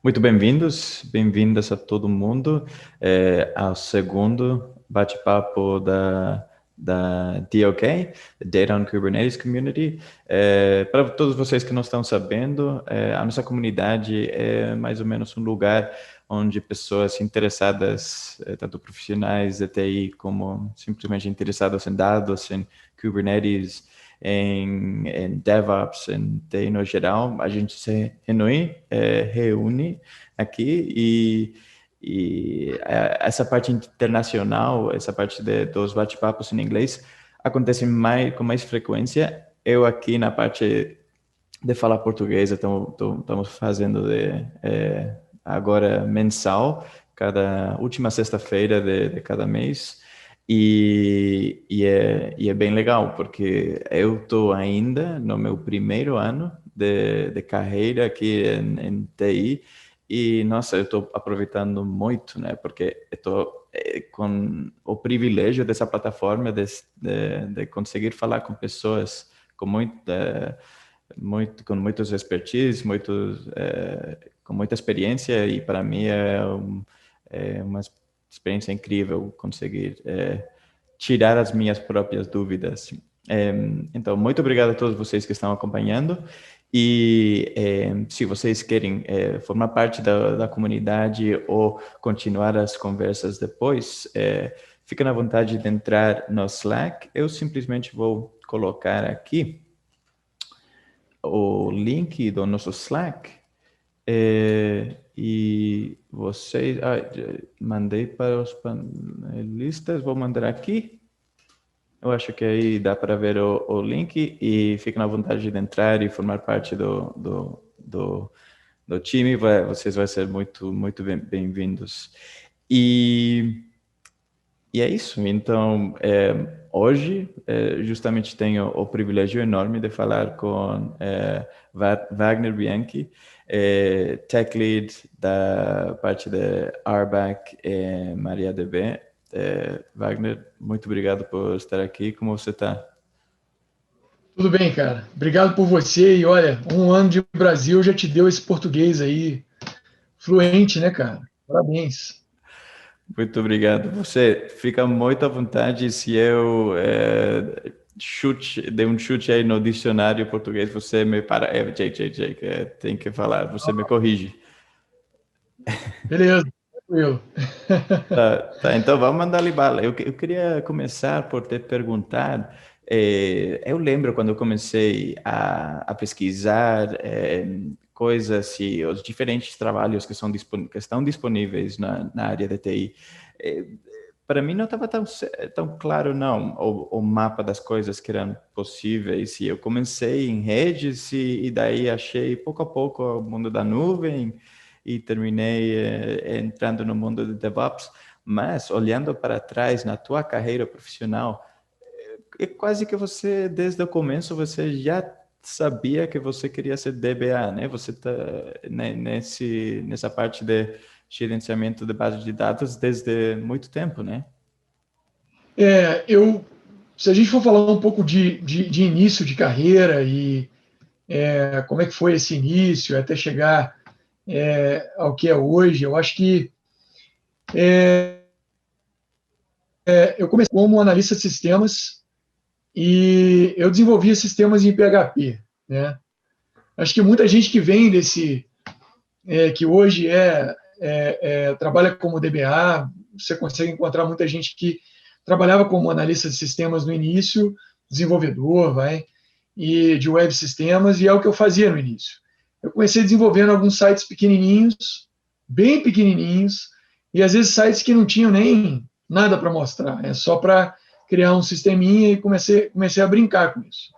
Muito bem-vindos, bem-vindas a todo mundo ao segundo bate-papo da DOK, Data on Kubernetes Community. Para todos vocês que não estão sabendo, a nossa comunidade é mais ou menos um lugar onde pessoas interessadas, tanto profissionais de TI como simplesmente interessados em dados, em Kubernetes, em DevOps, em TI no geral, a gente se reúne aqui e essa parte internacional, essa parte dos bate-papos em inglês acontece com mais frequência. Eu aqui na parte de falar português, estamos fazendo agora mensal, cada última sexta-feira de cada mês. E é bem legal, porque eu estou ainda no meu primeiro ano de carreira aqui em TI, e, nossa, eu estou aproveitando muito, né? Porque eu estou com o privilégio dessa plataforma de conseguir falar com pessoas com com muitos expertise, com muita experiência, e para mim é uma experiência incrível conseguir tirar as minhas próprias dúvidas. Então, muito obrigado a todos vocês que estão acompanhando. E se vocês querem formar parte da comunidade ou continuar as conversas depois, fica na vontade de entrar no Slack. Eu simplesmente vou colocar aqui o link do nosso Slack. E vocês... mandei para os panelistas, vou mandar aqui. Eu acho que aí dá para ver o link, e fica na vontade de entrar e formar parte do time. Vocês vão ser muito bem-vindos. E é isso. Então, hoje, justamente tenho o privilégio enorme de falar com Wagner Bianchi, Tech Lead da parte de RBAC e MariaDB. Wagner, muito obrigado por estar aqui. Como você está? Tudo bem, cara. Obrigado por você. E olha, um ano de Brasil já te deu esse português aí fluente, né, cara? Parabéns. Muito obrigado. Você fica muito à vontade. Se eu dei um chute aí no dicionário português, você me para. Jake, tem que falar, você me corrige. Beleza, tranquilo. Tá, então vamos mandar ali bala. Eu queria começar por te perguntar. Eu lembro quando eu comecei a pesquisar coisas e os diferentes trabalhos que estão disponíveis na área de TI. Eh, para mim não estava tão claro, não, o mapa das coisas que eram possíveis. E eu comecei em redes e daí achei pouco a pouco o mundo da nuvem e terminei entrando no mundo de DevOps. Mas, olhando para trás na tua carreira profissional, é quase que você, desde o começo, você já sabia que você queria ser DBA, né? Você está nessa parte de gerenciamento de base de dados desde muito tempo, né? Se a gente for falar um pouco de início de carreira e como é que foi esse início até chegar ao que é hoje, eu acho que eu comecei como analista de sistemas e eu desenvolvia sistemas em PHP, né? Acho que muita gente que vem que hoje trabalha como DBA, você consegue encontrar muita gente que trabalhava como analista de sistemas no início, desenvolvedor, e de web sistemas, e é o que eu fazia no início. Eu comecei desenvolvendo alguns sites pequenininhos, bem pequenininhos, e às vezes sites que não tinham nem nada para mostrar, é só para criar um sisteminha, e comecei a brincar com isso.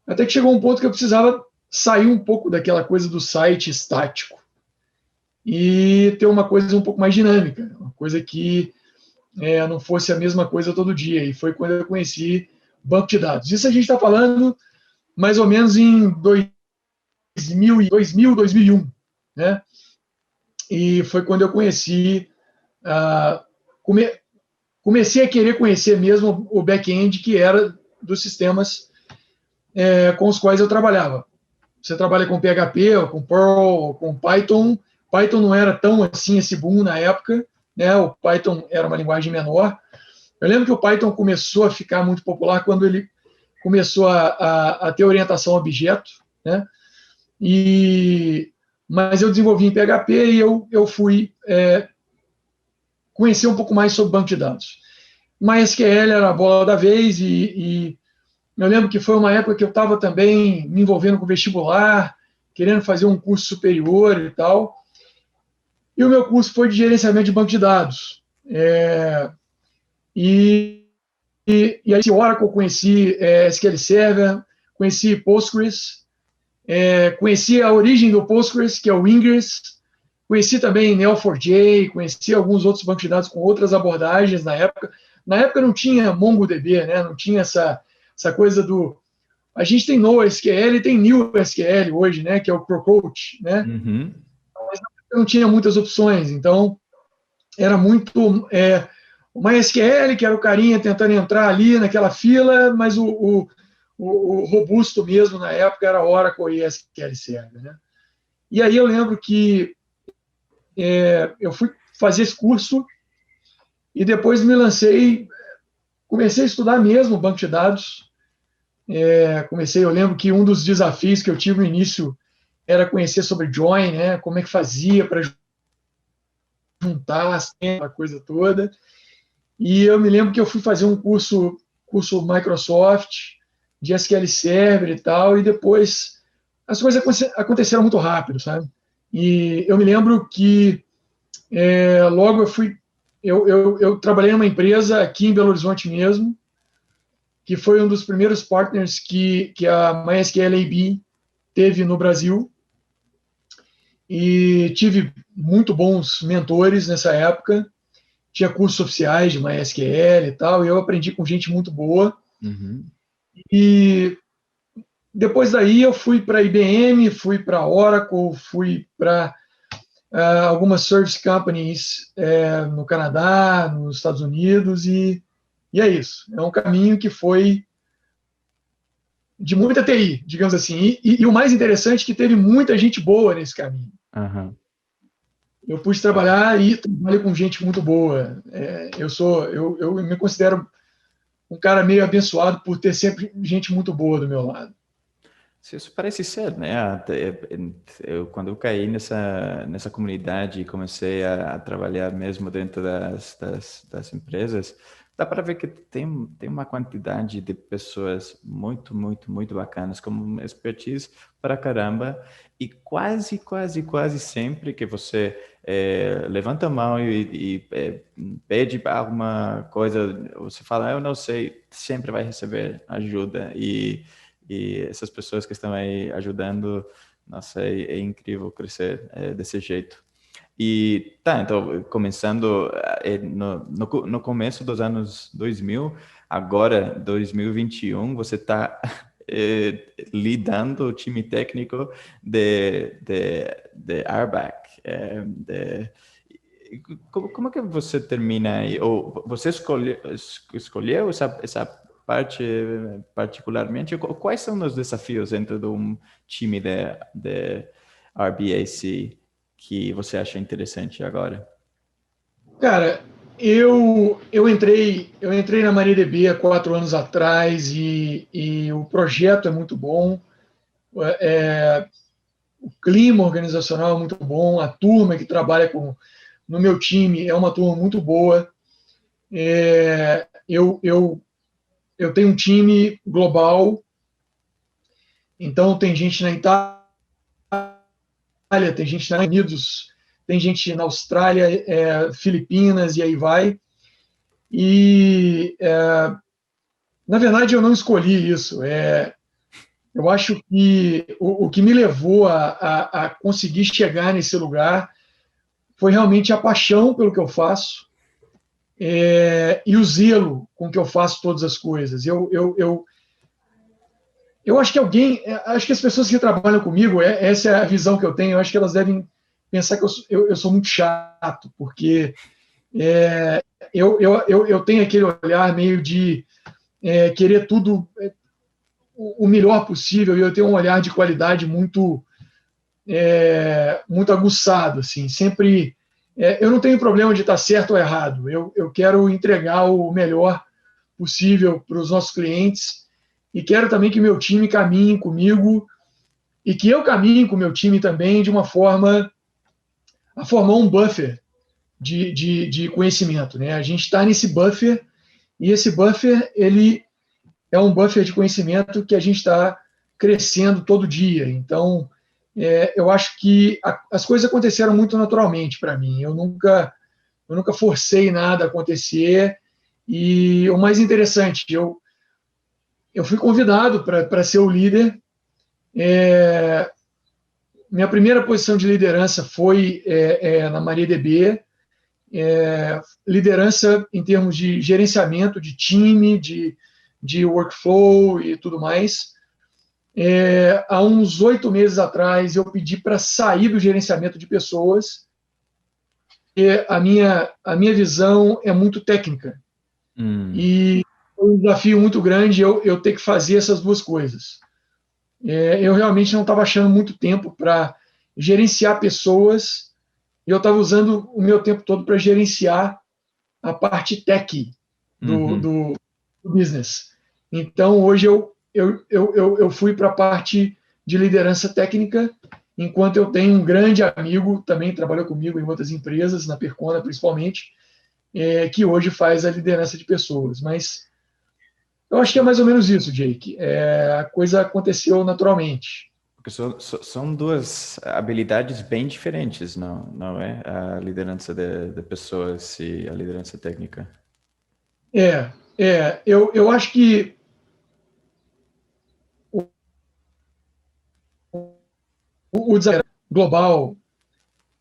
Até que chegou um ponto que eu precisava sair um pouco daquela coisa do site estático e ter uma coisa um pouco mais dinâmica, uma coisa que não fosse a mesma coisa todo dia. E foi quando eu conheci banco de dados. Isso a gente está falando mais ou menos em 2001, né? E foi quando eu conheci, comecei a querer conhecer mesmo o back-end, que era dos sistemas com os quais eu trabalhava. Você trabalha com PHP, ou com Perl, ou com Python, Python não era tão assim esse boom na época, né? O Python era uma linguagem menor. Eu lembro que o Python começou a ficar muito popular quando ele começou a ter orientação a objeto, né? Mas eu desenvolvi em PHP e eu fui conhecer um pouco mais sobre banco de dados. MySQL era a bola da vez e eu lembro que foi uma época que eu estava também me envolvendo com vestibular, querendo fazer um curso superior e tal. E o meu curso foi de gerenciamento de banco de dados. E aí, Oracle, conheci SQL Server, conheci Postgres, conheci a origem do Postgres, que é o Ingress, conheci também Neo4j, conheci alguns outros bancos de dados com outras abordagens na época. Na época não tinha MongoDB, né? Não tinha essa coisa do... A gente tem NoSQL e tem NewSQL hoje, né? Que é o Crocode, né? Uhum. Mas não tinha muitas opções, então era muito... o MySQL, que era o carinha tentando entrar ali naquela fila, mas o robusto mesmo na época era Oracle e SQL Server, né? E aí eu lembro que eu fui fazer esse curso e depois me lancei, comecei a estudar mesmo banco de dados. Eu lembro que um dos desafios que eu tive no início era conhecer sobre join, né? Como é que fazia para juntar a coisa toda. E eu me lembro que eu fui fazer um curso Microsoft de SQL Server e tal, e depois as coisas aconteceram muito rápido, sabe? E eu me lembro que logo eu trabalhei numa empresa aqui em Belo Horizonte mesmo, que foi um dos primeiros partners que a MySQL AB teve no Brasil, e tive muito bons mentores nessa época. Tinha cursos oficiais de MySQL e tal, e eu aprendi com gente muito boa. Uhum. E depois daí eu fui para a IBM, fui para Oracle, fui para algumas service companies no Canadá, nos Estados Unidos, e é isso. É um caminho que foi de muita TI, digamos assim. E o mais interessante é que teve muita gente boa nesse caminho. Uhum. Eu pude trabalhar e trabalho com gente muito boa. Eu me considero um cara meio abençoado por ter sempre gente muito boa do meu lado. Isso parece ser, né? Quando eu caí nessa comunidade e comecei a trabalhar mesmo dentro das empresas, dá para ver que tem uma quantidade de pessoas muito, muito, muito bacanas, com expertise para caramba, e quase sempre que você levanta a mão e pede alguma coisa, você fala, eu não sei, sempre vai receber ajuda. E essas pessoas que estão aí ajudando, nossa, é incrível crescer desse jeito. E tá, então, começando no começo dos anos 2000, agora 2021, você está lidando o time técnico de Arbac. Como é que você termina aí? Ou você escolheu essa parte particularmente? Quais são os desafios dentro de um time de RBAC que você acha interessante agora? Cara, eu entrei na MariaDB há 4 anos atrás e o projeto é muito bom, o clima organizacional é muito bom, a turma que trabalha no meu time é uma turma muito boa. Eu tenho um time global, então tem gente na Itália, tem gente nos Estados Unidos, tem gente na Austrália, Filipinas, e aí vai. E, na verdade, eu não escolhi isso. Eu acho que o que me levou a conseguir chegar nesse lugar foi realmente a paixão pelo que eu faço e o zelo com que eu faço todas as coisas. Eu acho que acho que as pessoas que trabalham comigo, essa é a visão que eu tenho, eu acho que elas devem pensar que eu sou muito chato, porque eu tenho aquele olhar meio de querer tudo o melhor possível, e eu tenho um olhar de qualidade muito muito aguçado, assim, sempre. Eu não tenho problema de estar certo ou errado. Eu quero entregar o melhor possível para os nossos clientes e quero também que meu time caminhe comigo e que eu caminhe com o meu time também de uma forma a formar um buffer de conhecimento, né? A gente está nesse buffer e esse buffer ele é um buffer de conhecimento que a gente está crescendo todo dia. Então, eu acho que as coisas aconteceram muito naturalmente para mim. Eu nunca forcei nada a acontecer. E o mais interessante, eu fui convidado para ser o líder. Minha primeira posição de liderança foi na MariaDB, liderança em termos de gerenciamento de time, de workflow e tudo mais. Há uns 8 meses atrás, eu pedi para sair do gerenciamento de pessoas, e a minha visão é muito técnica. E é um desafio muito grande eu ter que fazer essas duas coisas. Eu realmente não estava achando muito tempo para gerenciar pessoas, e eu estava usando o meu tempo todo para gerenciar a parte tech do business. Então, hoje eu fui para a parte de liderança técnica, enquanto eu tenho um grande amigo, também trabalhou comigo em outras empresas, na Percona principalmente, que hoje faz a liderança de pessoas. Mas eu acho que é mais ou menos isso, Jake. A coisa aconteceu naturalmente. Porque são duas habilidades bem diferentes, não é? A liderança de pessoas e a liderança técnica. Eu acho que o desafio global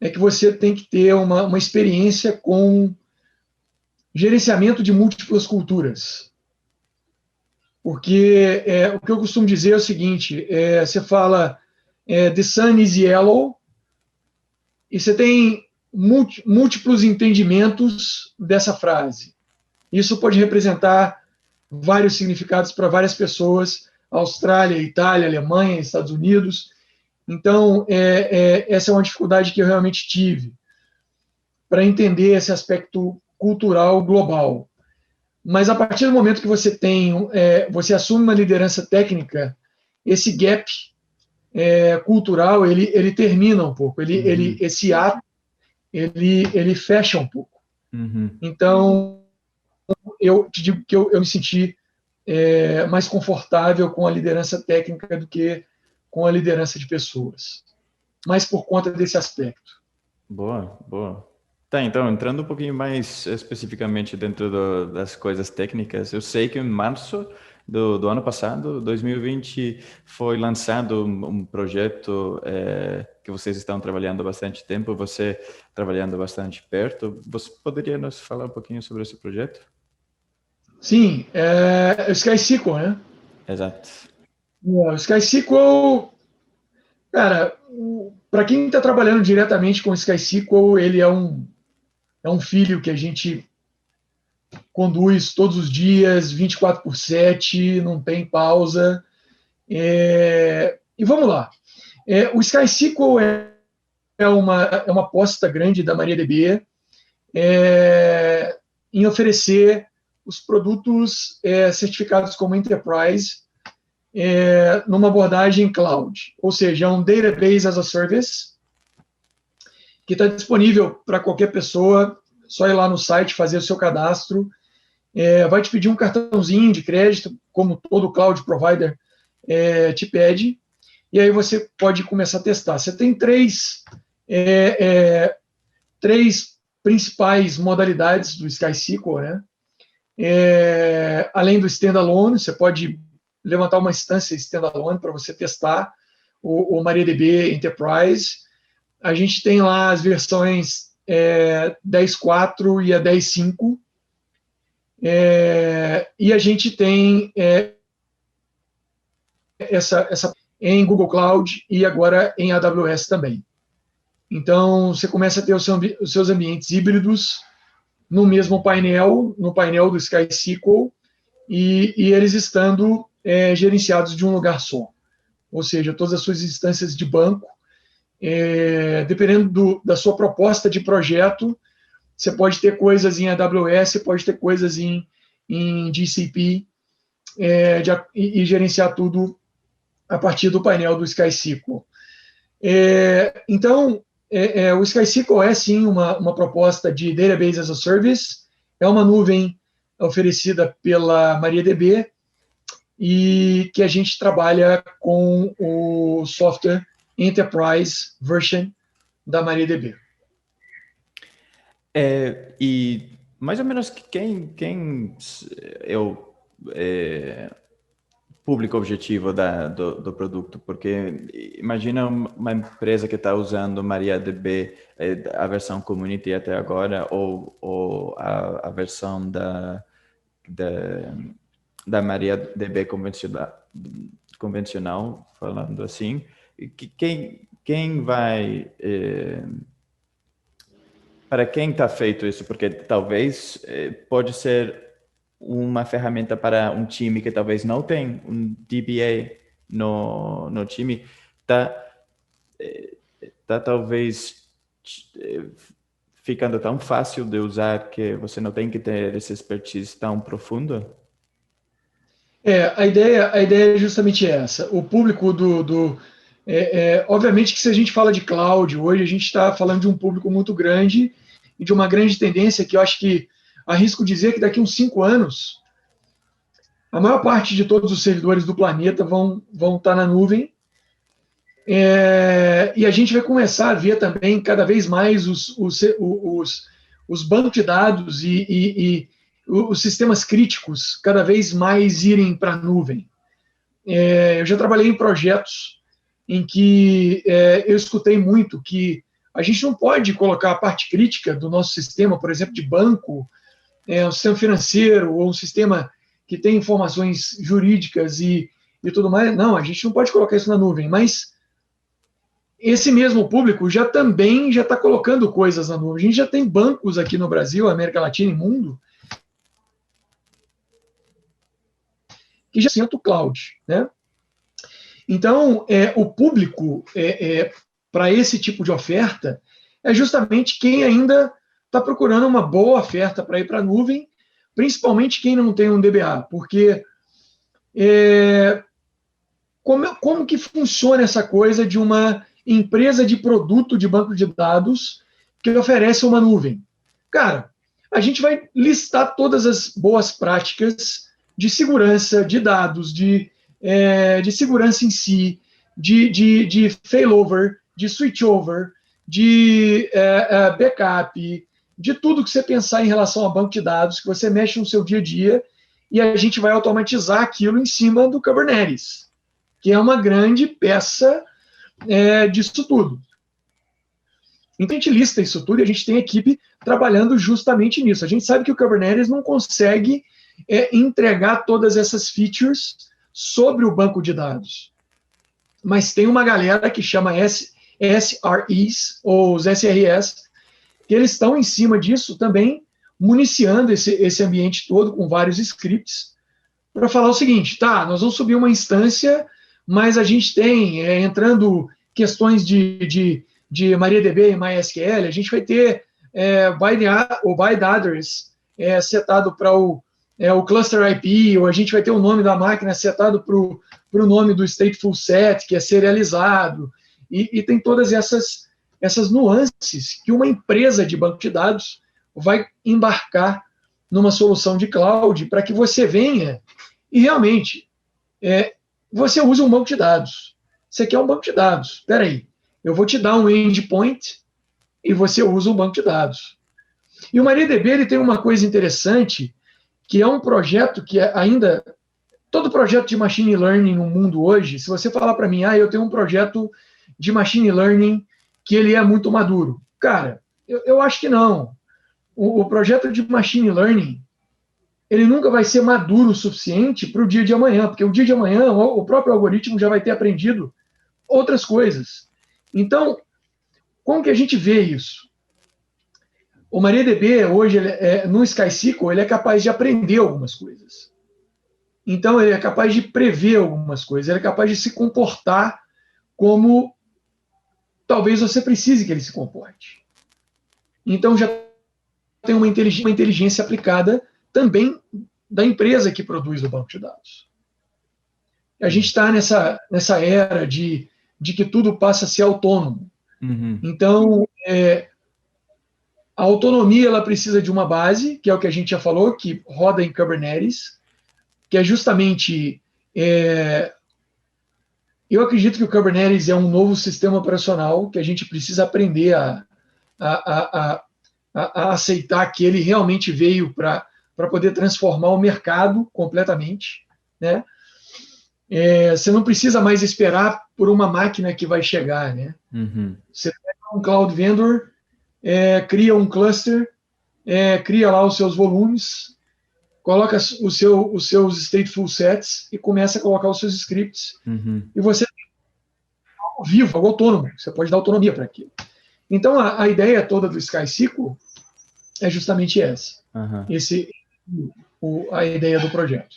é que você tem que ter uma experiência com gerenciamento de múltiplas culturas. Porque o que eu costumo dizer é o seguinte, você fala the sun is yellow, e você tem múltiplos entendimentos dessa frase. Isso pode representar vários significados para várias pessoas, Austrália, Itália, Alemanha, Estados Unidos. Então, essa é uma dificuldade que eu realmente tive para entender esse aspecto cultural global. Mas a partir do momento que você assume uma liderança técnica, esse gap cultural ele termina um pouco, esse ato ele fecha um pouco. Então, eu te digo que eu me senti mais confortável com a liderança técnica do que com a liderança de pessoas, mas por conta desse aspecto. Boa, boa. Tá, então, entrando um pouquinho mais especificamente dentro das coisas técnicas, eu sei que em março do ano passado, 2020, foi lançado um projeto que vocês estão trabalhando há bastante tempo, você trabalhando bastante perto. Você poderia nos falar um pouquinho sobre esse projeto? Sim, o SkySQL, né? Exato. O SkySQL, cara, para quem está trabalhando diretamente com o SkySQL, ele é um filho que a gente conduz todos os dias, 24/7, não tem pausa. E vamos lá. O SkySQL é uma aposta grande da MariaDB em oferecer os produtos certificados como Enterprise numa abordagem cloud, ou seja, é um database as a service que está disponível para qualquer pessoa, só ir lá no site, fazer o seu cadastro, vai te pedir um cartãozinho de crédito, como todo cloud provider te pede, e aí você pode começar a testar. Você tem três principais modalidades do SkySQL, né? Além do standalone, você pode levantar uma instância standalone para você testar o MariaDB Enterprise. A gente tem lá as versões 10.4 e a 10.5. E a gente tem essa em Google Cloud e agora em AWS também. Então, você começa a ter os seus ambientes híbridos no mesmo painel, no painel do SkySQL, e eles estando gerenciados de um lugar só. Ou seja, todas as suas instâncias de banco dependendo da sua proposta de projeto, você pode ter coisas em AWS, pode ter coisas em GCP, e gerenciar tudo a partir do painel do SkySQL. Então, o SkySQL é sim uma proposta de Database as a Service, é uma nuvem oferecida pela MariaDB e que a gente trabalha com o software Enterprise Version da MariaDB. E mais ou menos quem é o público objetivo do produto? Porque imagina uma empresa que está usando MariaDB, a versão Community até agora, ou a versão da MariaDB convencional, falando assim. Quem vai... para quem está feito isso? Porque talvez pode ser uma ferramenta para um time que talvez não tem um DBA no time, tá talvez ficando tão fácil de usar que você não tem que ter essa expertise tão profunda? A ideia é justamente essa. O público obviamente que se a gente fala de cloud, hoje a gente está falando de um público muito grande e de uma grande tendência que eu acho que arrisco dizer que daqui a uns 5 anos, a maior parte de todos os servidores do planeta vão estar na nuvem, e a gente vai começar a ver também cada vez mais os bancos de dados e os sistemas críticos cada vez mais irem para a nuvem. Eu já trabalhei em projetos em que eu escutei muito que a gente não pode colocar a parte crítica do nosso sistema, por exemplo, de banco, um sistema financeiro ou um sistema que tem informações jurídicas e tudo mais. Não, a gente não pode colocar isso na nuvem, mas esse mesmo público também já está colocando coisas na nuvem. A gente já tem bancos aqui no Brasil, América Latina e mundo, que já senta o cloud, né? Então, o público para esse tipo de oferta é justamente quem ainda está procurando uma boa oferta para ir para a nuvem, principalmente quem não tem um DBA, porque como que funciona essa coisa de uma empresa de produto de banco de dados que oferece uma nuvem? Cara, a gente vai listar todas as boas práticas de segurança de dados, de segurança em si, de failover, de switchover, de backup, de tudo que você pensar em relação a banco de dados, que você mexe no seu dia a dia, e a gente vai automatizar aquilo em cima do Kubernetes, que é uma grande peça disso tudo. Então, a gente lista isso tudo e a gente tem equipe trabalhando justamente nisso. A gente sabe que o Kubernetes não consegue entregar todas essas features sobre o banco de dados. Mas tem uma galera que chama SREs, ou os SREs, que eles estão em cima disso também, municiando esse ambiente todo com vários scripts, para falar o seguinte, tá, nós vamos subir uma instância, mas a gente tem, entrando questões de MariaDB e MySQL, a gente vai ter o byte address setado para o cluster IP, ou a gente vai ter o nome da máquina setado para o nome do stateful set, que é serializado, e tem todas essas nuances que uma empresa de banco de dados vai embarcar numa solução de cloud para que você venha e realmente você usa um banco de dados. Você quer um banco de dados. Espera aí, eu vou te dar um endpoint e você usa um banco de dados. E o MariaDB ele tem uma coisa interessante, que é um projeto que ainda... Todo projeto de machine learning no mundo hoje, se você falar para mim, eu tenho um projeto de machine learning que ele é muito maduro. Cara, eu acho que não. O projeto de machine learning, ele nunca vai ser maduro o suficiente para o dia de amanhã, porque o dia de amanhã o próprio algoritmo já vai ter aprendido outras coisas. Então, como que a gente vê isso? O MariaDB, hoje, no SkySQL, ele é capaz de aprender algumas coisas. Então, ele é capaz de prever algumas coisas, ele é capaz de se comportar como talvez você precise que ele se comporte. Então, já tem uma inteligência aplicada também da empresa que produz o banco de dados. A gente está nessa era de que tudo passa a ser autônomo. Então, a autonomia ela precisa de uma base, que é o que a gente já falou, que roda em Kubernetes, que é justamente... eu acredito que o Kubernetes é um novo sistema operacional que a gente precisa aprender a aceitar que ele realmente veio para poder transformar o mercado completamente, né? Você não precisa mais esperar por uma máquina que vai chegar, né? Você pega um cloud vendor, cria um cluster, cria lá os seus volumes, coloca os seus stateful sets e começa a colocar os seus scripts. E você tem algo vivo, algo autônomo. Você pode dar autonomia para aquilo. Então, a ideia toda do SkySQL é justamente essa. A ideia do projeto.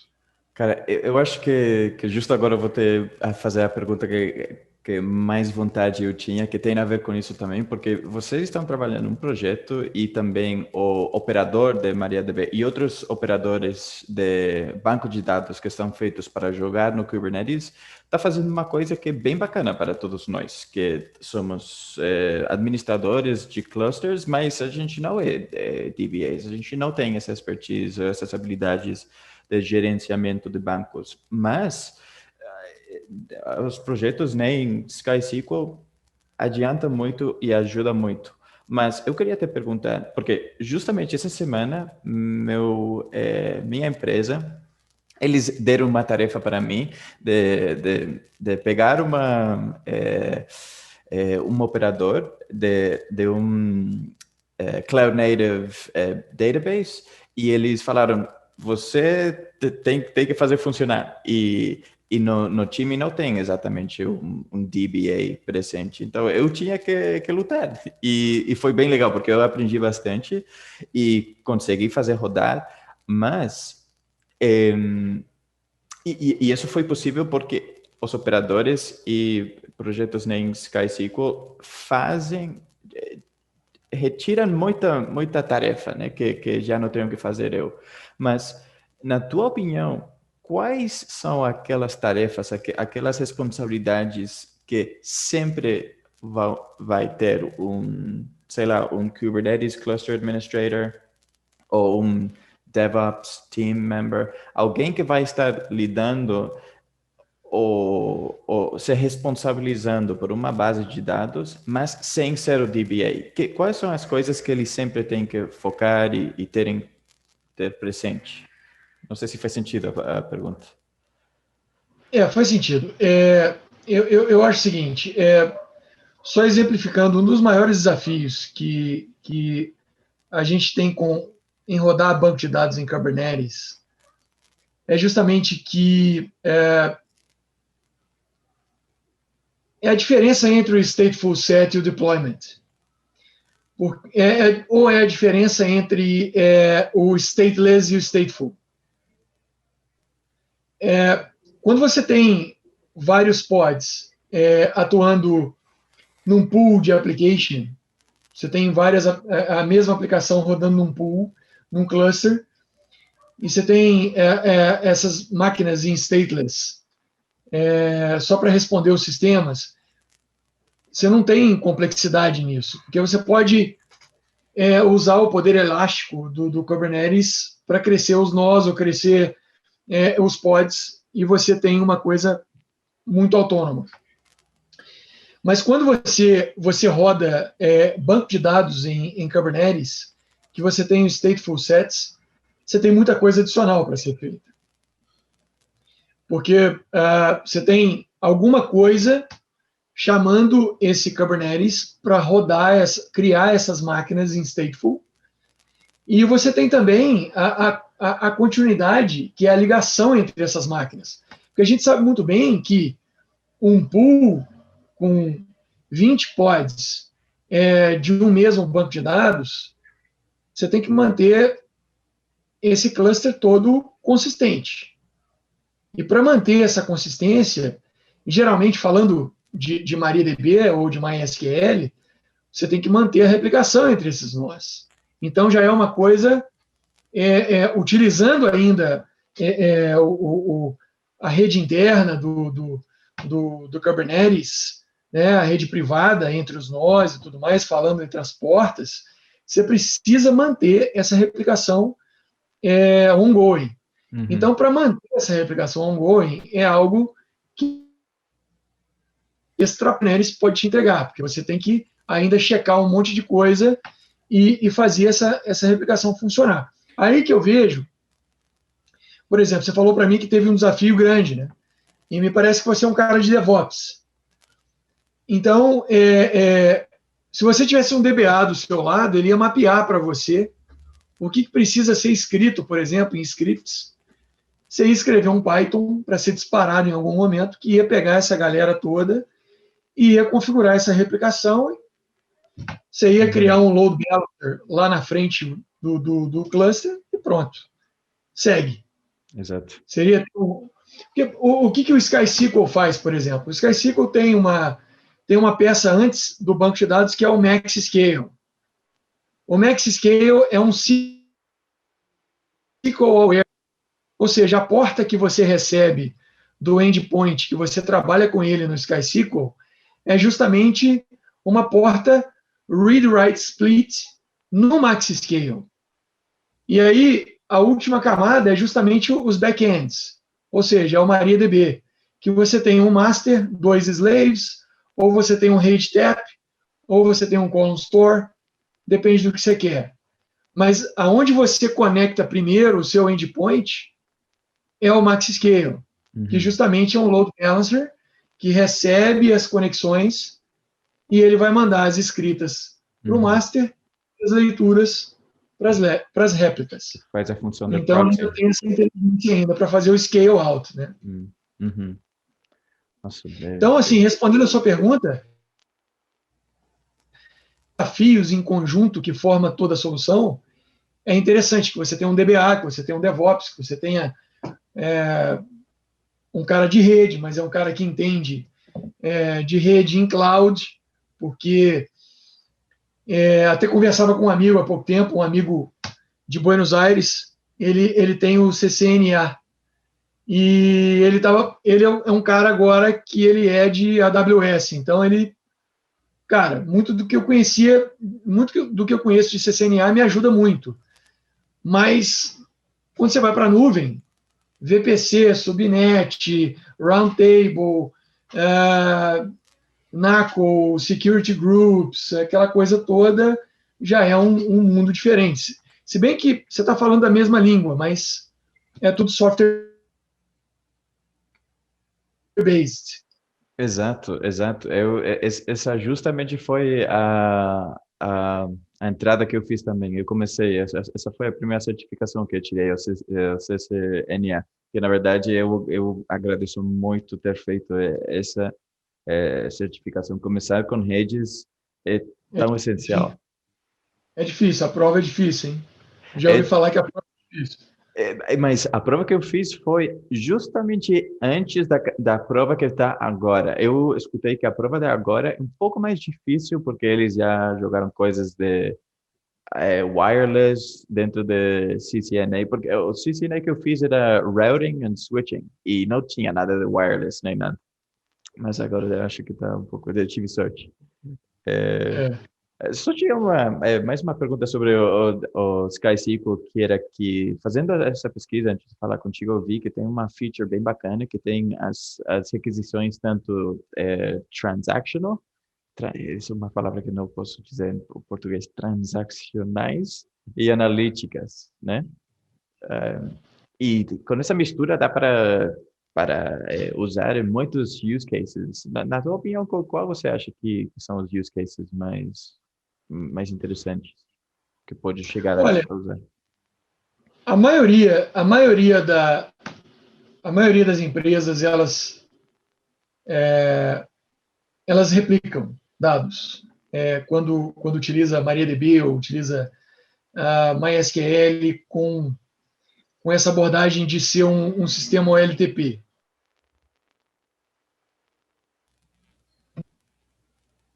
Cara, eu acho que justo agora eu vou ter a fazer a pergunta que mais vontade eu tinha, que tem a ver com isso também, porque vocês estão trabalhando um projeto e também o operador de MariaDB e outros operadores de banco de dados que estão feitos para jogar no Kubernetes, está fazendo uma coisa que é bem bacana para todos nós, que somos administradores de clusters, mas a gente não é DBAs, a gente não tem essa expertise, essas habilidades de gerenciamento de bancos, mas os projetos em SkySQL adiantam muito e ajudam muito. Mas eu queria te perguntar, porque justamente essa semana, minha empresa, eles deram uma tarefa para mim de pegar um operador de um Cloud Native database, e eles falaram, você tem que fazer funcionar. E no time não tem exatamente um DBA presente. Então, eu tinha que lutar. E foi bem legal, porque eu aprendi bastante e consegui fazer rodar. Mas, isso foi possível porque os operadores e projetos em SkySQL retiram muita tarefa, né, que já não tenho que fazer eu. Mas, na tua opinião, quais são aquelas tarefas, aquelas responsabilidades que sempre vai ter sei lá, um Kubernetes Cluster Administrator ou um DevOps Team Member, alguém que vai estar lidando ou se responsabilizando por uma base de dados, mas sem ser o DBA? Quais são as coisas que ele sempre tem que focar e ter presente? Não sei se faz sentido a pergunta. Faz sentido. Eu acho o seguinte, só exemplificando, um dos maiores desafios que a gente tem em rodar banco de dados em Kubernetes é justamente que é a diferença entre o stateful set e o deployment. Ou é a diferença entre o stateless e o stateful. Quando você tem vários pods atuando num pool de application, você tem a mesma aplicação rodando num pool, num cluster, e você tem essas máquinas em stateless, só para responder os sistemas. Você não tem complexidade nisso, porque você pode usar o poder elástico do Kubernetes para crescer os nós ou crescer os pods, e você tem uma coisa muito autônoma. Mas quando você roda banco de dados em Kubernetes, que você tem os stateful sets, você tem muita coisa adicional para ser feita. Porque você tem alguma coisa chamando esse Kubernetes para criar essas máquinas em stateful. E você tem também a continuidade, que é a ligação entre essas máquinas. Porque a gente sabe muito bem que um pool com 20 pods de um mesmo banco de dados, você tem que manter esse cluster todo consistente. E para manter essa consistência, geralmente falando de MariaDB ou de MySQL, você tem que manter a replicação entre esses nós. Então, já é uma coisa, utilizando ainda a rede interna do Kubernetes, né, a rede privada entre os nós e tudo mais, falando entre as portas, você precisa manter essa replicação ongoing. Uhum. Então, para manter essa replicação ongoing, é algo que extra Kubernetes pode te entregar, porque você tem que ainda checar um monte de coisa e fazer essa replicação funcionar. Aí que eu vejo, por exemplo, você falou para mim que teve um desafio grande, né? E me parece que você é um cara de DevOps. Então, se você tivesse um DBA do seu lado, ele ia mapear para você o que precisa ser escrito, por exemplo, em scripts. Você ia escrever um Python para ser disparado em algum momento, que ia pegar essa galera toda e ia configurar essa replicação. Você ia criar um load balancer lá na frente do cluster e pronto. Segue. Exato. Seria o que o SkySQL faz, por exemplo? O SkySQL tem uma peça antes do banco de dados que é o MaxScale. O MaxScale é um SQL aware, ou seja, a porta que você recebe do endpoint, que você trabalha com ele no SkySQL, é justamente uma porta read-write split no MaxScale. E aí, a última camada é justamente os backends, ou seja, é o MariaDB, que você tem um master, 2 slaves, ou você tem um rage tap, ou você tem um column store, depende do que você quer. Mas aonde você conecta primeiro o seu endpoint é o MaxScale, que justamente é um load balancer que recebe as conexões e ele vai mandar as escritas para o master e as leituras para as réplicas. Faz a função de então, proxy. eu tenho essa inteligência ainda para fazer o scale out. Né? Nossa, então, assim, respondendo a sua pergunta, desafios em conjunto que forma toda a solução, é interessante que você tenha um DBA, que você tenha um DevOps, que você tenha um cara de rede, mas é um cara que entende de rede em cloud, porque até conversava com um amigo há pouco tempo, um amigo de Buenos Aires, ele tem o CCNA, e ele é um cara agora que ele é de AWS, então ele, cara, muito do que eu conhecia, muito do que eu conheço de CCNA me ajuda muito, mas quando você vai para a nuvem, VPC, Subnet, Roundtable, NACL, Security Groups, aquela coisa toda, já é um mundo diferente. Se bem que você está falando da mesma língua, mas é tudo software-based. Exato, exato. Essa justamente foi a entrada que eu fiz também. Eu comecei, essa foi a primeira certificação que eu tirei, o CCNA. Que, na verdade, eu agradeço muito ter feito essa certificação. Começar com redes é tão essencial. É difícil, a prova é difícil, hein? Já ouvi falar que a prova é difícil. Mas a prova que eu fiz foi justamente antes da prova que está agora. Eu escutei que a prova de agora é um pouco mais difícil, porque eles já jogaram coisas de wireless dentro do CCNA, porque o CCNA que eu fiz era routing and switching, e não tinha nada de wireless nem nada. Mas agora eu acho que está um pouco. Eu tive sorte. Só tinha mais uma pergunta sobre o SkySQL, que era que, fazendo essa pesquisa, antes de falar contigo, eu vi que tem uma feature bem bacana, que tem as requisições tanto transactional, isso é uma palavra que não posso dizer em português, transacionais e analíticas, né? E com essa mistura dá para usar em muitos use cases. Na tua opinião, qual você acha que são os use cases mais interessantes que pode chegar a usar? A maioria das empresas elas replicam dados quando utiliza MariaDB ou utiliza MySQL com essa abordagem de ser um sistema OLTP.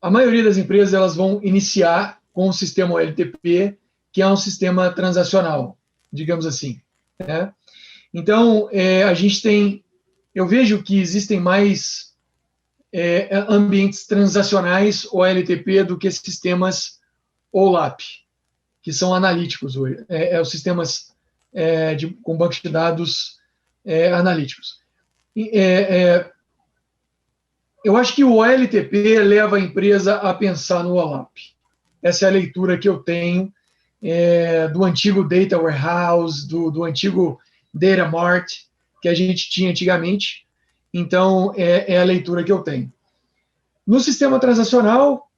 a maioria das empresas elas vão iniciar com o sistema OLTP, que é um sistema transacional, digamos assim, né? Então, a gente tem, eu vejo que existem mais ambientes transacionais OLTP do que sistemas OLAP, que são analíticos hoje, os sistemas com banco de dados analíticos. Eu acho que o OLTP leva a empresa a pensar no OLAP. Essa é a leitura que eu tenho do antigo Data Warehouse, do antigo Data Mart, que a gente tinha antigamente. Então, é a leitura que eu tenho. No sistema transacional,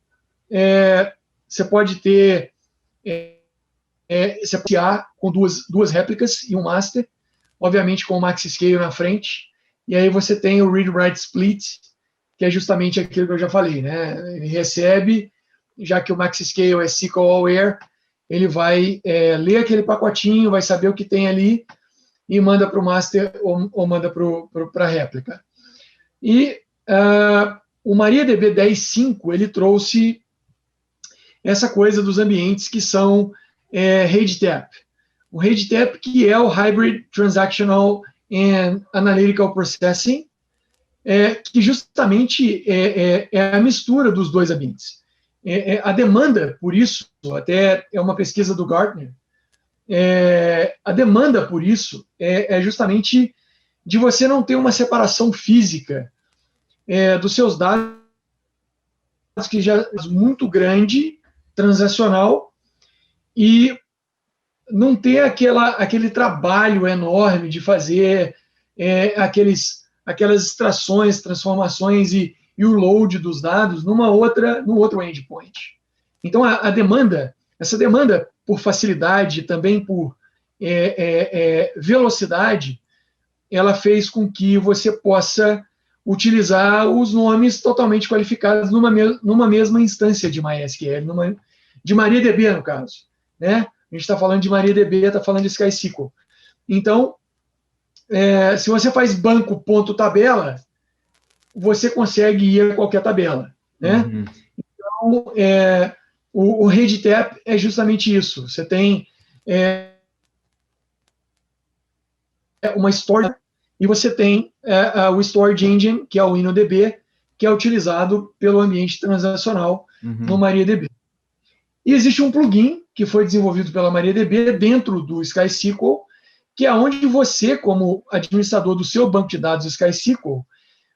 você pode ter você pode com duas réplicas e um master, obviamente com o MaxiScale na frente, e aí você tem o Read-Write Split, que é justamente aquilo que eu já falei, né? Ele recebe, já que o MaxiScale é SQL Aware, ele vai ler aquele pacotinho, vai saber o que tem ali e manda para o master ou manda para a réplica. E o MariaDB 10.5, ele trouxe essa coisa dos ambientes que são RageTap. O RageTap, que é o Hybrid Transactional and Analytical Processing, que justamente é a mistura dos dois ambientes. A demanda por isso, até é uma pesquisa do Gartner, a demanda por isso é justamente de você não ter uma separação física dos seus dados, que já é muito grande, transacional, e não ter aquele trabalho enorme de fazer aquelas extrações, transformações e o load dos dados no outro endpoint. Então, essa demanda por facilidade, também por velocidade, ela fez com que você possa utilizar os nomes totalmente qualificados numa mesma instância de MySQL, de MariaDB, no caso, né? A gente está falando de MariaDB, está falando de SkySQL. Então, se você faz banco.tabela, você consegue ir a qualquer tabela, né? Uhum. Então, o RageTap é justamente isso. Você tem uma storage e você tem o Storage Engine, que é o InnoDB, que é utilizado pelo ambiente transacional no MariaDB. E existe um plugin que foi desenvolvido pela MariaDB dentro do SkySQL, que é onde você, como administrador do seu banco de dados SkySQL,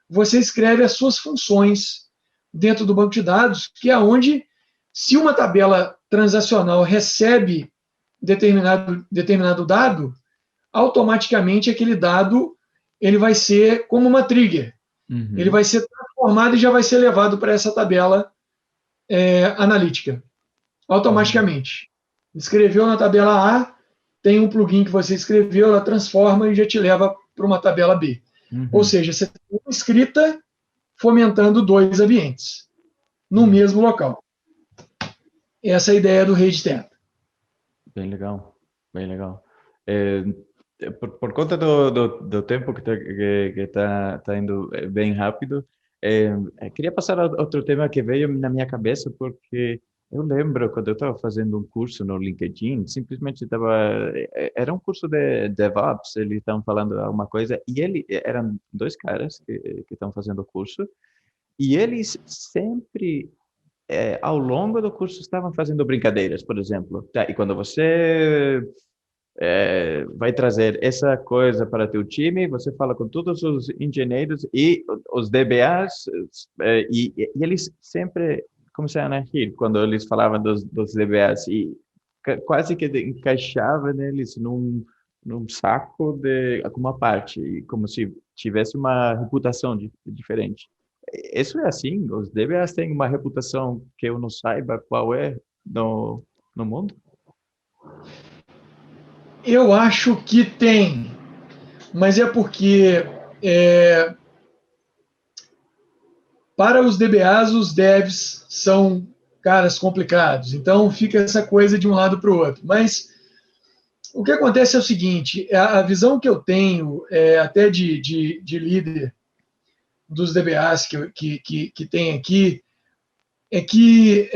você escreve as suas funções dentro do banco de dados, que é onde, se uma tabela transacional recebe determinado dado, automaticamente aquele dado ele vai ser como uma trigger. Uhum. Ele vai ser transformado e já vai ser levado para essa tabela analítica, automaticamente. Escreveu na tabela A, tem um plugin que você escreveu, ela transforma e já te leva para uma tabela B. Uhum. Ou seja, você tem uma escrita fomentando dois ambientes no mesmo local. Essa é a ideia do RageTap. Bem legal, bem legal. Por conta do tempo que está indo bem rápido, queria passar a outro tema que veio na minha cabeça, porque eu lembro quando eu estava fazendo um curso no LinkedIn, simplesmente era um curso de DevOps, eles estavam falando alguma coisa, e eram dois caras que estão fazendo o curso, e eles sempre ao longo do curso estavam fazendo brincadeiras, por exemplo. E quando você vai trazer essa coisa para teu time, você fala com todos os engenheiros e os DBAs, e eles sempre começaram a rir quando eles falavam dos DBAs, e quase que encaixava neles num saco de alguma parte, como se tivesse uma reputação diferente. Isso é assim? Os DBAs têm uma reputação que eu não saiba qual é no mundo? Eu acho que tem, mas é porque para os DBAs, os devs são caras complicados. Então fica essa coisa de um lado para o outro. Mas o que acontece é o seguinte: a visão que eu tenho, até de líder dos DBAs que tem aqui, é que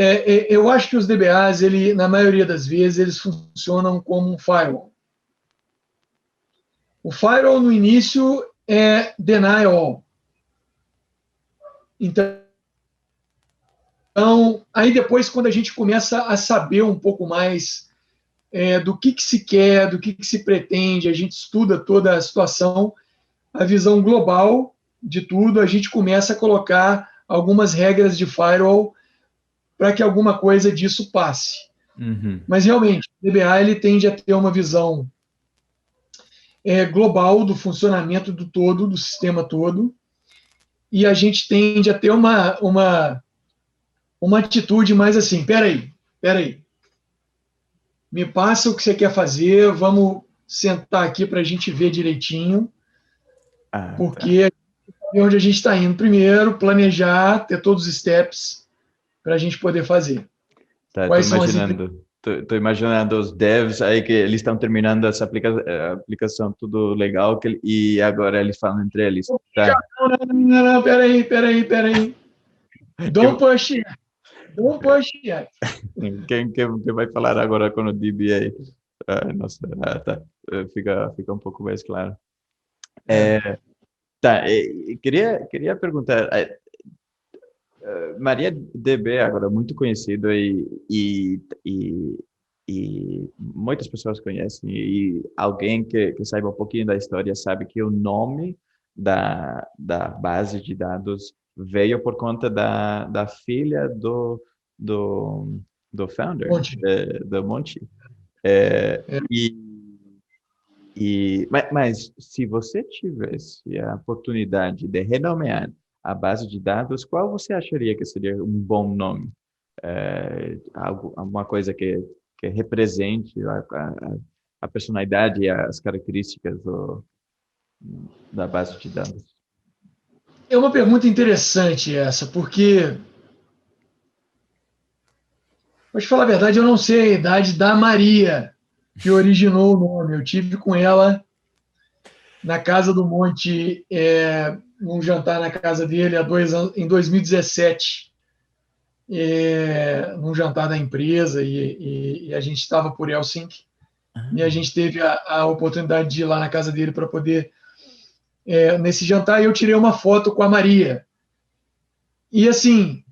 eu acho que os DBAs, na maioria das vezes, eles funcionam como um firewall. O firewall, no início, é deny all. Então, aí depois, quando a gente começa a saber um pouco mais do que se quer, do que se pretende, a gente estuda toda a situação, a visão global de tudo, a gente começa a colocar algumas regras de firewall para que alguma coisa disso passe. Uhum. Mas, realmente, o DBA ele tende a ter uma visão global do funcionamento do todo, do sistema todo, e a gente tende a ter uma atitude mais assim, peraí, me passa o que você quer fazer, vamos sentar aqui para a gente ver direitinho, porque é onde a gente está indo primeiro, planejar, ter todos os steps para a gente poder fazer. Tá, Quais são as implicações? Tô imaginando os devs aí que eles estão terminando essa aplicação tudo legal e agora eles falam entre eles. Tá. Não, peraí. Don't push yet. Don't push yet. Quem vai falar agora com o DBA? Nossa, tá. Fica um pouco mais claro. Tá, queria perguntar, Maria DB agora é muito conhecido e muitas pessoas conhecem e alguém que saiba um pouquinho da história sabe que o nome da base de dados veio por conta da filha do founder, Monte. do Monte. É, mas se você tivesse a oportunidade de renomear a base de dados, qual você acharia que seria um bom nome? Alguma coisa que represente a personalidade e as características da base de dados. É uma pergunta interessante essa, porque, para te falar a verdade, eu não sei a idade da Maria, que originou o nome. Eu tive com ela na casa do Monte, num jantar na casa dele há 2 anos, em 2017, num jantar da empresa, e a gente estava por Helsinki, e a gente teve a oportunidade de ir lá na casa dele para poder, nesse jantar, eu tirei uma foto com a Maria. E, assim,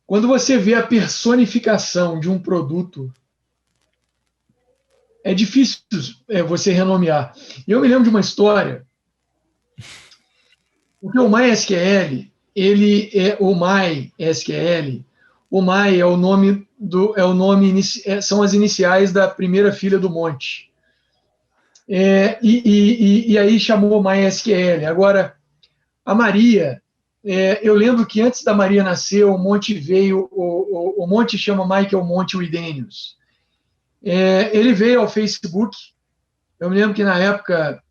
quando você vê a personificação de um produto, é difícil você renomear. E eu me lembro de uma história, porque o MySQL, ele é o MySQL, o My é o nome são as iniciais da primeira filha do Monte. E aí chamou MySQL. Agora, a Maria, eu lembro que antes da Maria nascer, o Monte veio, o Monte chama Michael Monte Widenius. Ele veio ao Facebook, eu me lembro que na época,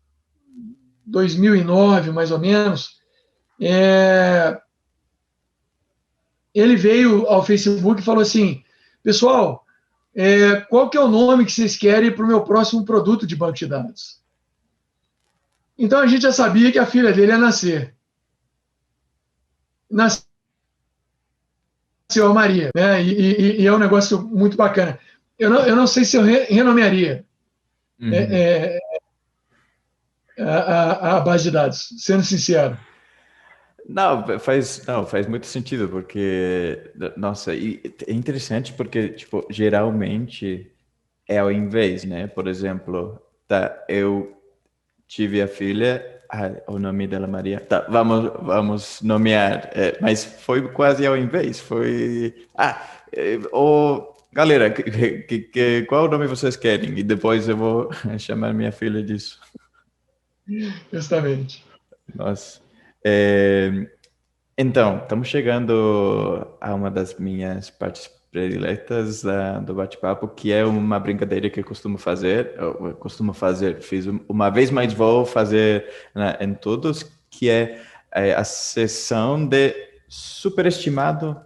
2009, mais ou menos, ele veio ao Facebook e falou assim, pessoal, qual que é o nome que vocês querem para o meu próximo produto de banco de dados? Então a gente já sabia que a filha dele ia nascer. Nasceu a Maria, né? E é um negócio muito bacana. Eu não sei se eu renomearia a base de dados, sendo sincero. Não, faz muito sentido, porque, nossa, e é interessante porque, tipo, geralmente é ao invés, né? Por exemplo, tá, eu tive a filha, o nome dela é Maria, tá, vamos nomear, mas foi quase ao invés, galera, qual nome vocês querem? E depois eu vou chamar minha filha disso. Justamente. Nossa. Então, estamos chegando a uma das minhas partes prediletas do bate-papo, que é uma brincadeira que eu costumo fazer, fiz uma vez, mas vou fazer, né, em todos, que é a sessão de superestimado,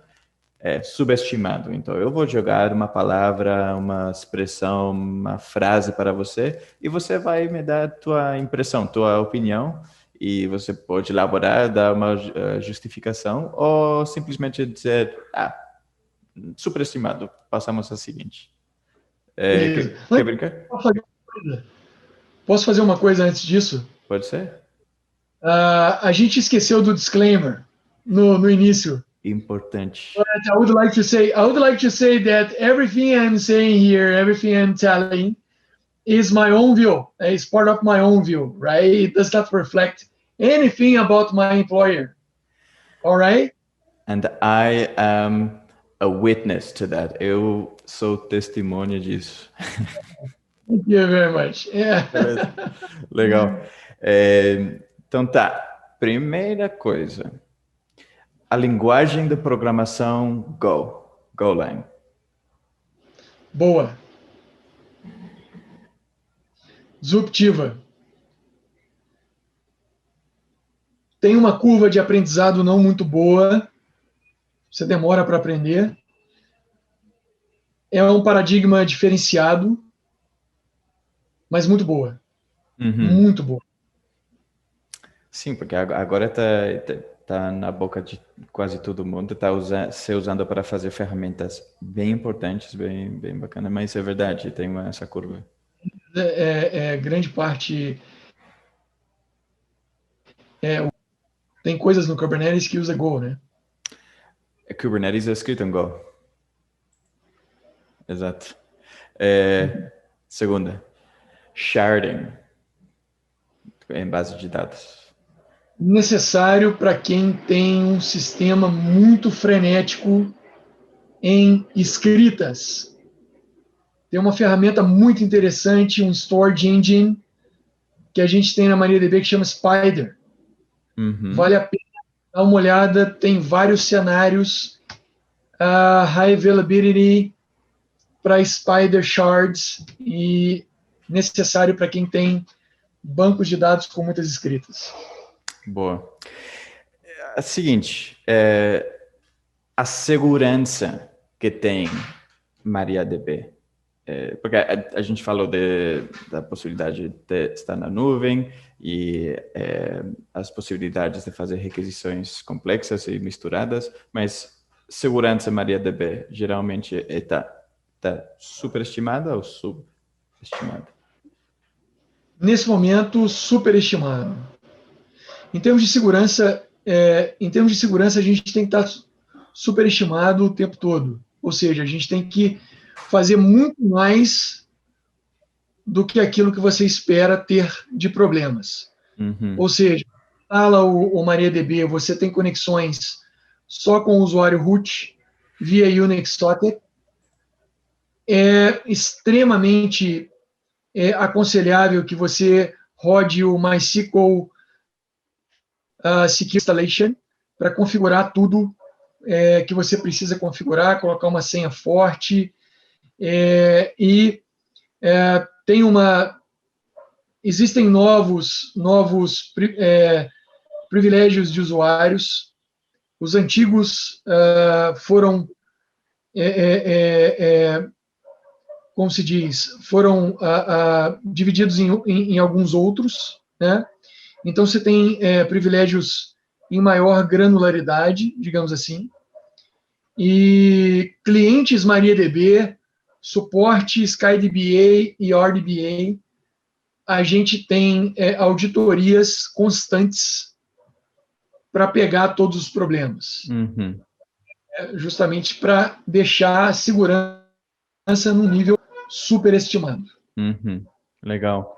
subestimado. Então, eu vou jogar uma palavra, uma expressão, uma frase para você, e você vai me dar tua impressão, tua opinião, e você pode elaborar, dar uma justificação ou simplesmente dizer, superestimado, passamos a seguinte. Beleza. Quer brincar? Posso fazer uma coisa antes disso? Pode ser? A gente esqueceu do disclaimer no início. Importante. But I would like to say that everything I'm saying here, everything I'm telling, is my own view. It's part of my own view, right? It does not reflect anything about my employer. All right? And I am a witness to that. Eu sou testemunha disso. Thank you very much. Yeah. Legal. Então tá. Primeira coisa. A linguagem de programação Go. Golang. Boa. Disruptiva. Tem uma curva de aprendizado não muito boa. Você demora para aprender. É um paradigma diferenciado, mas muito boa. Muito boa. Sim, porque agora tá na boca de quase todo mundo, está ser usando para fazer ferramentas bem importantes, bem bacana, mas é verdade, tem essa curva. Grande parte... tem coisas no Kubernetes que usa Go, né? Kubernetes é escrito em Go. Exato. Segunda, sharding em base de dados. Necessário para quem tem um sistema muito frenético em escritas. Tem uma ferramenta muito interessante, um storage engine, que a gente tem na MariaDB que chama Spider. Vale a pena dar uma olhada, tem vários cenários, high availability para Spider shards e necessário para quem tem bancos de dados com muitas escritas. Boa. É o seguinte, a segurança que tem MariaDB, porque a gente falou da possibilidade de estar na nuvem e as possibilidades de fazer requisições complexas e misturadas, mas segurança MariaDB geralmente está superestimada ou subestimada? Nesse momento, superestimado. Em termos de segurança, a gente tem que estar superestimado o tempo todo. Ou seja, a gente tem que fazer muito mais do que aquilo que você espera ter de problemas. Ou seja, instala o MariaDB, você tem conexões só com o usuário root via Unix socket. É extremamente aconselhável que você rode o MySQL Secure Installation para configurar tudo que você precisa configurar, colocar uma senha forte existem novos privilégios de usuários. Os antigos foram como se diz, foram divididos em alguns outros, né? Então, você tem privilégios em maior granularidade, digamos assim, e clientes MariaDB, suporte SkyDBA e RDBA, a gente tem auditorias constantes para pegar todos os problemas. Justamente para deixar a segurança num nível superestimado. Legal.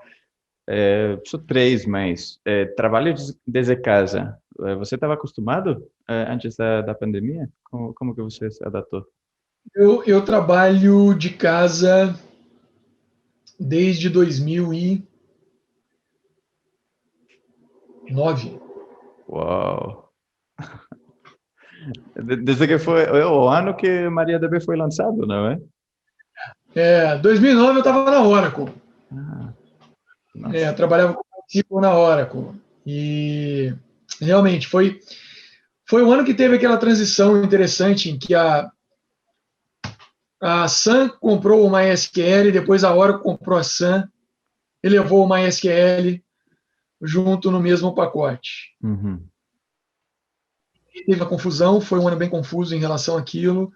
Sou 3, mas trabalho desde casa. Você estava acostumado antes da pandemia? Como que você se adaptou? Eu trabalho de casa desde 2009. Uau! Desde que foi o ano que MariaDB foi lançado, não é? 2009 eu estava na Oracle. Trabalhava com na Oracle. E realmente foi o ano que teve aquela transição interessante em que a Sun comprou o MySQL, depois a Oracle comprou a Sun, elevou o MySQL, junto no mesmo pacote. Uhum. Teve uma confusão, foi um ano bem confuso em relação àquilo,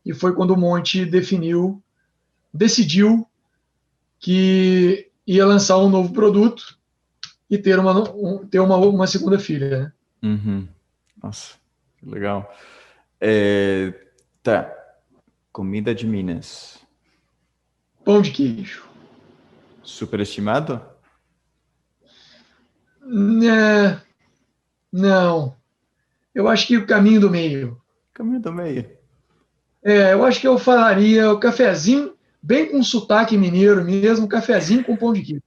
e foi quando o Monte decidiu que ia lançar um novo produto e ter uma segunda filha. Né? Uhum. Nossa, que legal. É, tá, comida de Minas. Pão de queijo. Superestimado? É, não, eu acho que o caminho do meio. Caminho do meio. Eu acho que eu falaria o cafezinho, bem com sotaque mineiro mesmo, cafezinho com pão de queijo.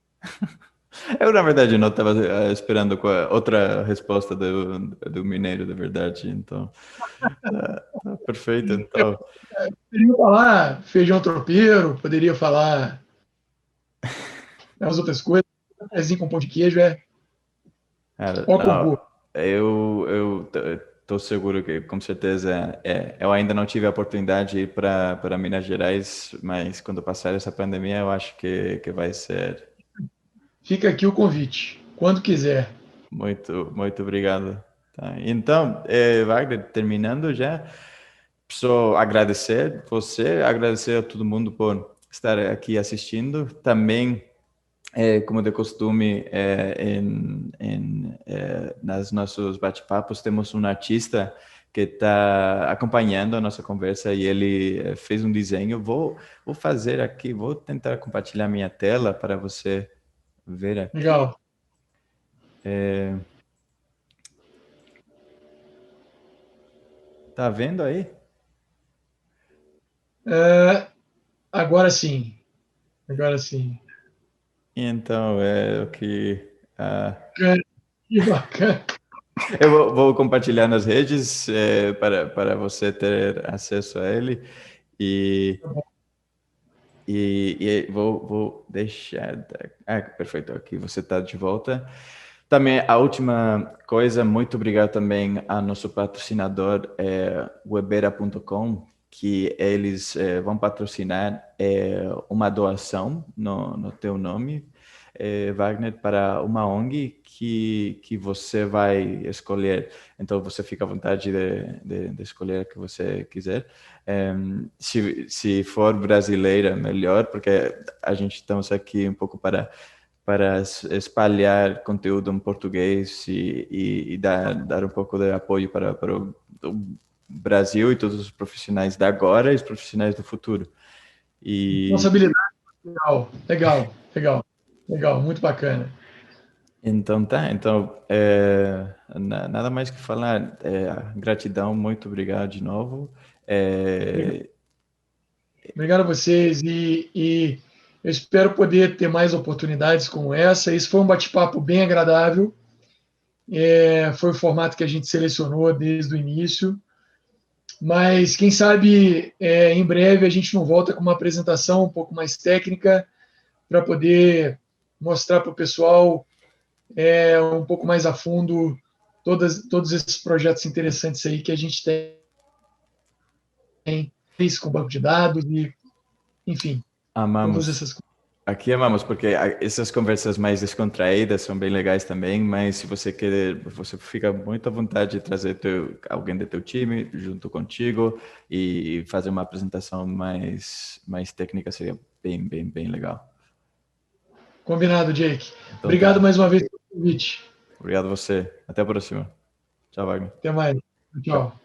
Eu, na verdade, não estava esperando outra resposta do mineiro, da verdade. Então, tá perfeito. Eu Então, poderia falar feijão tropeiro, poderia falar as outras coisas. Cafezinho com pão de queijo é cara, ó não, concurso. tô seguro que, com certeza, eu ainda não tive a oportunidade de ir para Minas Gerais, mas quando passar essa pandemia, eu acho que vai ser Fica aqui o convite, quando quiser. muito, muito obrigado. Tá? Então, Wagner, terminando já, preciso agradecer você, agradecer a todo mundo por estar aqui assistindo. Também, como de costume, nas nossos bate-papos, temos um artista que está acompanhando a nossa conversa e ele fez um desenho. Vou fazer aqui, vou tentar compartilhar minha tela para você ver aqui. Legal. Tá vendo aí? É, agora sim, agora sim. Então, é o que. Bacana, que bacana. Eu vou compartilhar nas redes para você ter acesso a ele e, vou deixar. Perfeito, aqui você está de volta. Também a última coisa, muito obrigado também ao nosso patrocinador, Webera.com, que eles vão patrocinar uma doação no teu nome, Wagner, para uma ONG que você vai escolher. Então você fica à vontade de escolher a que você quiser. Se for brasileira, melhor, porque a gente estamos aqui um pouco para espalhar conteúdo em português e dar um pouco de apoio para o Brasil e todos os profissionais da agora e os profissionais do futuro. E Responsabilidade. Legal, legal, legal, legal, muito bacana. então tá, então nada mais que falar. Gratidão, muito obrigado de novo. É, Obrigado a vocês e eu espero poder ter mais oportunidades como essa. Isso foi um bate-papo bem agradável. Foi o formato que a gente selecionou desde o início. Mas quem sabe em breve a gente não volta com uma apresentação um pouco mais técnica para poder mostrar para o pessoal um pouco mais a fundo todos esses projetos interessantes aí que a gente tem, com banco de dados e, enfim, todas amamos. essas coisas. Aqui amamos, porque essas conversas mais descontraídas são bem legais também, mas se você querer, você fica muito à vontade de trazer alguém do teu time junto contigo e fazer uma apresentação mais técnica, seria bem, bem, bem legal. Combinado, Jake. Então Obrigado tá. mais uma vez pelo convite. Obrigado a você. Até a próxima. Tchau, Wagner. Até mais. Tchau. Tchau.